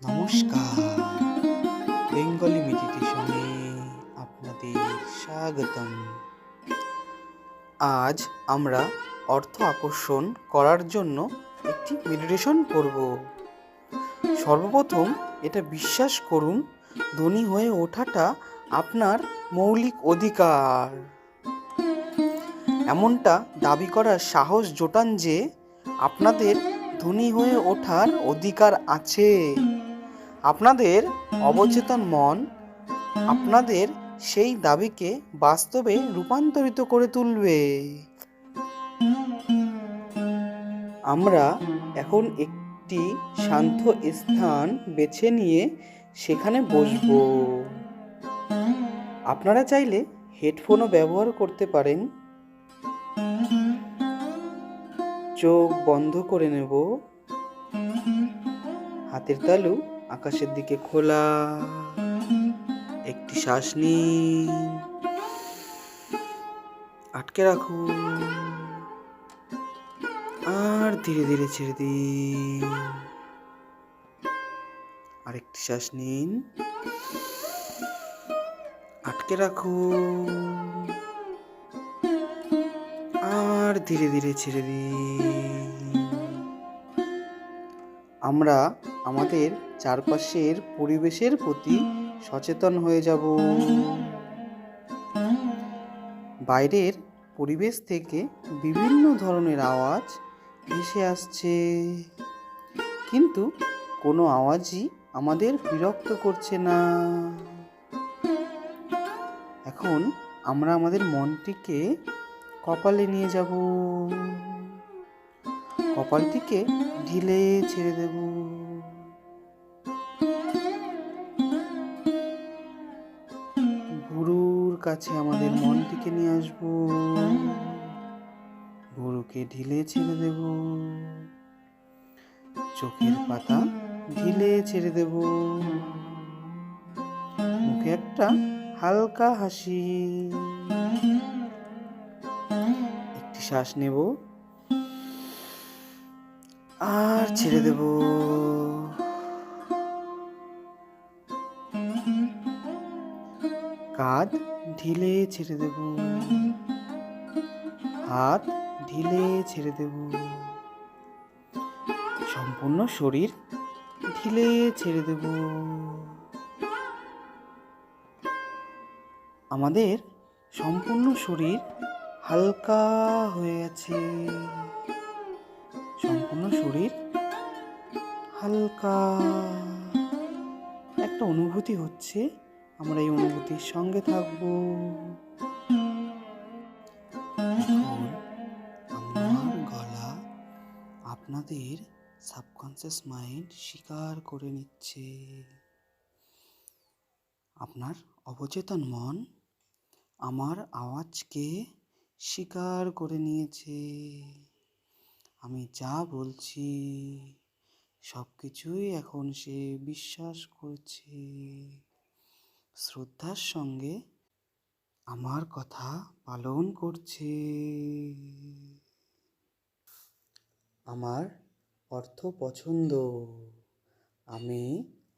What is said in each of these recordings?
নমস্কার, বেঙ্গলি মেডিটেশনে আপনাদের স্বাগতম। আজ আমরা অর্থ আকর্ষণ করার জন্য একটি মেডিটেশন করব। সর্বপ্রথম এটা বিশ্বাস করুন, ধনী হয়ে ওঠাটা আপনার মৌলিক অধিকার। এমনটা দাবি করার সাহস জোটান যে আপনাদের ধনী হয়ে ওঠার অধিকার আছে। আপনাদের অবচেতন মন আপনাদের সেই দাবিকে বাস্তবে রূপান্তরিত করে তুলবে। আমরা এখন একটি শান্ত স্থান বেছে নিয়ে সেখানে বসব। আপনারা চাইলে হেডফোনও ব্যবহার করতে পারেন। চোখ বন্ধ করে নেব। হাতের তালু আকাশের দিকে খোলা। একটি শ্বাস নিন, আটকে রাখুন, আর ধীরে ধীরে ছেড়ে দিন। আরেকটি শ্বাস নিন, আটকে রাখুন, আর ধীরে ধীরে ছেড়ে দিন। আমরা আমাদের চারপাশের পরিবেশের প্রতি সচেতন হয়ে যাব। বাইরের পরিবেশ থেকে বিভিন্ন ধরনের আওয়াজ ভেসে আসছে, কিন্তু কোনো আওয়াজই আমাদের বিরক্ত করছে না। এখন আমরা আমাদের মনটিকে কপালে নিয়ে যাব। কপালটিকে ঢিলে ছেড়ে দেব। ভুরুর কাছে আমাদের মনটিকে নিয়ে আসব। ভুরুকে ঢিলে ছেড়ে দেব। চোখের পাতা ঢিলে ছেড়ে দেব। মুখে একটা হালকা হাসি। একটি শ্বাস নেব, আর ছেড়ে দেব। কাঁধ ঢিলে ছেড়ে দেব। হাত ঢিলে ছেড়ে দেব। সম্পূর্ণ শরীর ঢিলে ছেড়ে দেব। আমাদের সম্পূর্ণ শরীর হালকা হয়ে আছে। সম্পূর্ণ শরীর হালকা। একটা অনুভূতি হচ্ছে, আমরা এই অনুভূতির সঙ্গে থাকব। এখন আমার গলা আপনাদের সাবকনসিয়াস মাইন্ড স্বীকার করে নিচ্ছে। আপনার অবচেতন মন আমার আওয়াজকে স্বীকার করে নিয়েছে। আমি যা বলছি সব কিছুই এখন সে বিশ্বাস করছে। শ্রদ্ধার সঙ্গে আমার কথা পালন করছে। আমার অর্থ পছন্দ। আমি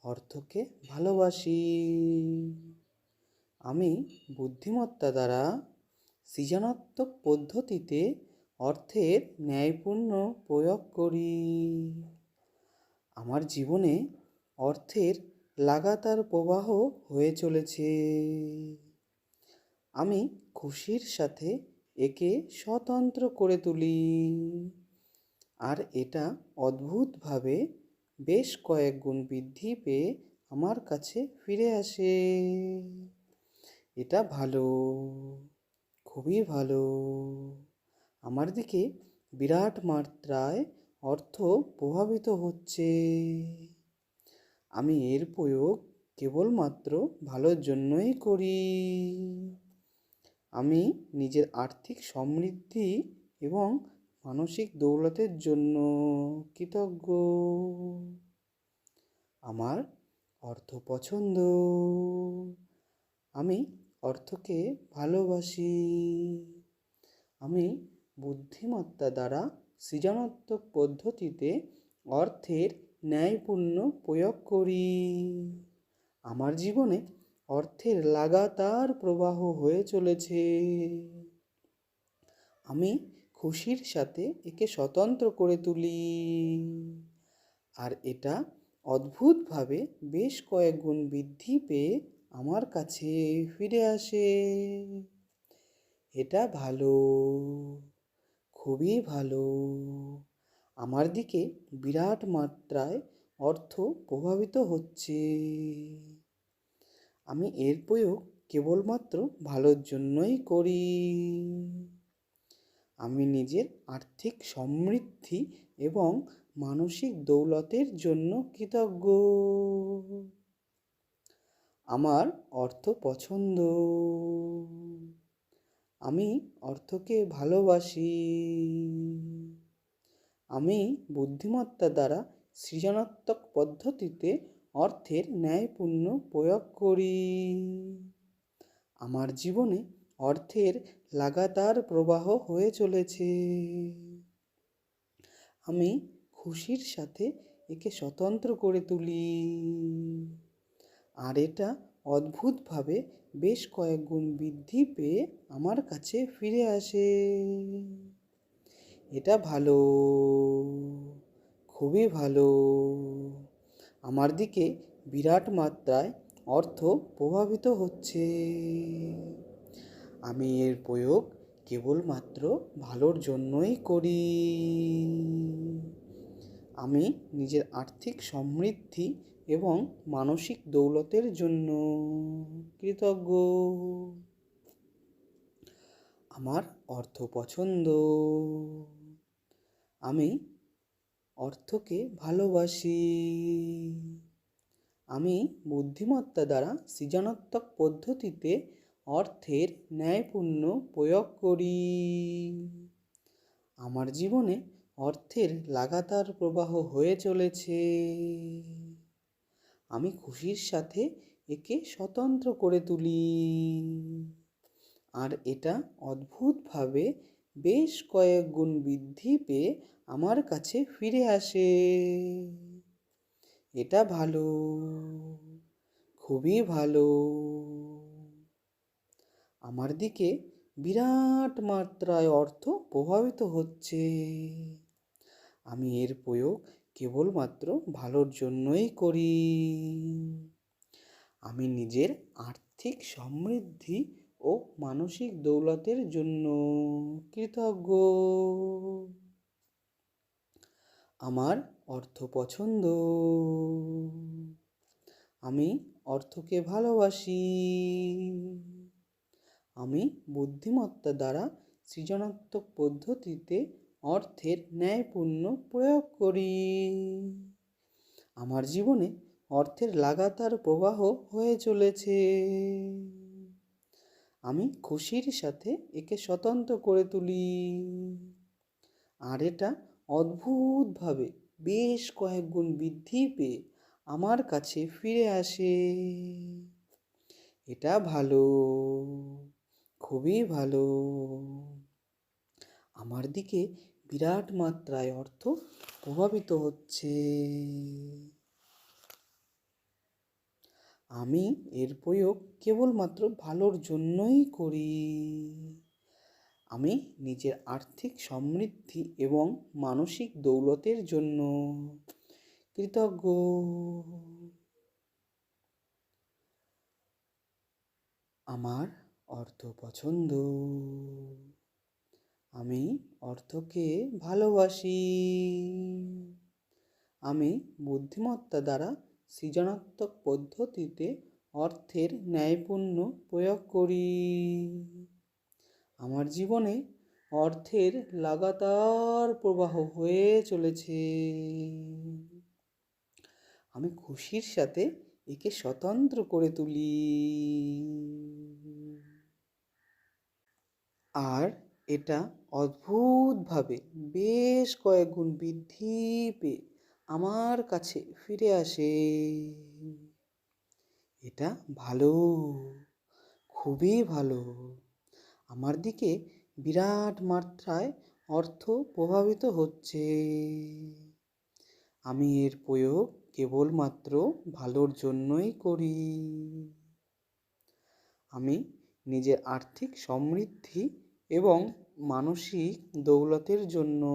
অর্থকে ভালোবাসি। আমি বুদ্ধিমত্তা দ্বারা সৃজনাত্মক পদ্ধতিতে অর্থের ন্যায়পূর্ণ প্রয়োগ করি। আমার জীবনে অর্থের লাগাতার প্রবাহ হয়ে চলেছে। আমি খুশির সাথে একে স্বতন্ত্র করে তুলি, আর এটা অদ্ভুতভাবে বেশ কয়েক গুণ বৃদ্ধি পেয়ে আমার কাছে ফিরে আসে। এটা ভালো, খুবই ভালো। আমার দিকে বিরাট মাত্রায় অর্থ প্রভাবিত হচ্ছে। আমি এর প্রয়োগ কেবলমাত্র ভালোর জন্যই করি। আমি নিজের আর্থিক সমৃদ্ধি এবং মানসিক দৌলতের জন্য কৃতজ্ঞ। আমার অর্থ পছন্দ। আমি অর্থকে ভালোবাসি। আমি বুদ্ধিমত্তা দ্বারা সৃজনাত্মক পদ্ধতিতে অর্থের ন্যায়পূর্ণ প্রয়োগ করি। আমার জীবনে অর্থের লাগাতার প্রবাহ হয়ে চলেছে। আমি খুশির সাথে একে স্বতন্ত্র করে তুলি, আর এটা অদ্ভুতভাবে বেশ কয়েক গুণ বৃদ্ধি পেয়ে আমার কাছে ফিরে আসে। এটা ভালো, খুবই ভালো। আমার দিকে বিরাট মাত্রায় অর্থ প্রভাবিত হচ্ছে। আমি এর প্রয়োগ কেবলমাত্র ভালোর জন্যই করি। আমি নিজের আর্থিক সমৃদ্ধি এবং মানসিক দৌলতের জন্য কৃতজ্ঞ। আমার অর্থ পছন্দ। আমি অর্থকে ভালোবাসি। আমি বুদ্ধিমত্তা দ্বারা সৃজনাত্মক পদ্ধতিতে অর্থের ন্যায়পূর্ণ প্রয়োগ করি। আমার জীবনে অর্থের লাগাতার প্রবাহ হয়ে চলেছে। আমি খুশির সাথে একে স্বতন্ত্র করে তুলি, আর এটা অদ্ভুতভাবে বেশ কয়েক গুণ বৃদ্ধি পেয়ে আমার কাছে ফিরে আসে। এটা ভালো, খুবই ভালো। আমার দিকে বিরাট মাত্রায় অর্থ প্রভাবিত হচ্ছে। আমি এর প্রয়োগ কেবলমাত্র ভালোর জন্যই করি। আমি নিজের আর্থিক সমৃদ্ধি এবং মানসিক দৌলতের জন্য কৃতজ্ঞ। আমার অর্থ পছন্দ। আমি অর্থকে ভালোবাসি। আমি বুদ্ধিমত্তা দ্বারা সৃজনাত্মক পদ্ধতিতে অর্থের ন্যায়পূর্ণ প্রয়োগ করি। আমার জীবনে অর্থের লাগাতার প্রবাহ হয়ে চলেছে। আমি খুশির সাথে একে স্বতন্ত্র করে তুলি, আর এটা অদ্ভুতভাবে বেশ কয়েক গুণ বৃদ্ধি পেয়ে আমার কাছে ফিরে আসে। এটা ভালো, খুবই ভালো। আমার দিকে বিরাট মাত্রায় অর্থ প্রভাবিত হচ্ছে। আমি এর প্রয়োগ কেবলমাত্র ভালোর জন্যই করি। আমি নিজের আর্থিক সমৃদ্ধি ও মানসিক দৌলতের জন্য কৃতজ্ঞ। আমার অর্থ পছন্দ। আমি অর্থকে ভালোবাসি। আমি বুদ্ধিমত্তা দ্বারা সৃজনাত্মক পদ্ধতিতে অর্থের ন্যায়পূর্ণ প্রয়োগ করি। আমার জীবনে অর্থের লাগাতার প্রবাহ হয়ে চলেছে। আমি খুশির সাথে একে স্বতন্ত্র করে তুলি, আর এটা অদ্ভুতভাবে বেশ কয়েক গুণ বৃদ্ধি পেয়ে আমার কাছে ফিরে আসে। এটা ভালো, খুবই ভালো। আমার দিকে বিরাট মাত্রায় অর্থ প্রভাবিত হচ্ছে। আমি এর প্রয়োগ কেবলমাত্র ভালোর জন্যই করি। আমি নিজের আর্থিক সমৃদ্ধি এবং মানসিক দৌলতের জন্য কৃতজ্ঞ। আমার অর্থ পছন্দ। আমি অর্থকে ভালোবাসি। আমি বুদ্ধিমত্তা দ্বারা সৃজনাত্মক পদ্ধতিতে অর্থের ন্যায়পূর্ণ প্রয়োগ করি। আমার জীবনে অর্থের লাগাতার প্রবাহ হয়ে চলেছে। আমি খুশির সাথে একে স্বতন্ত্র করে তুলি, আর এটা অদ্ভুতভাবে বেশ কয়েক গুণ বৃদ্ধি পেয়ে আমার কাছে ফিরে আসে। এটা ভালো, খুবই ভালো। আমার দিকে বিরাট মাত্রায় অর্থ প্রভাবিত হচ্ছে। আমি এর প্রয়োগ কেবলমাত্র ভালোর জন্যই করি। আমি নিজের আর্থিক সমৃদ্ধি এবং মানসিক দৌলতের জন্য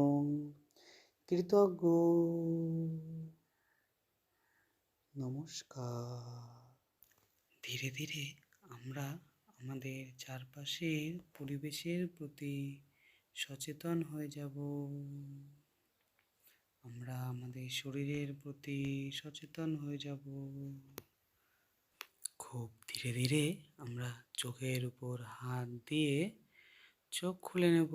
কৃতজ্ঞ। নমস্কার। ধীরে ধীরে আমরা আমাদের চারপাশের পরিবেশের প্রতি সচেতন হয়ে যাব। আমরা আমাদের শরীরের প্রতি সচেতন হয়ে যাব। খুব ধীরে ধীরে আমরা চোখের উপর হাত দিয়ে চোখ খুলে নেব।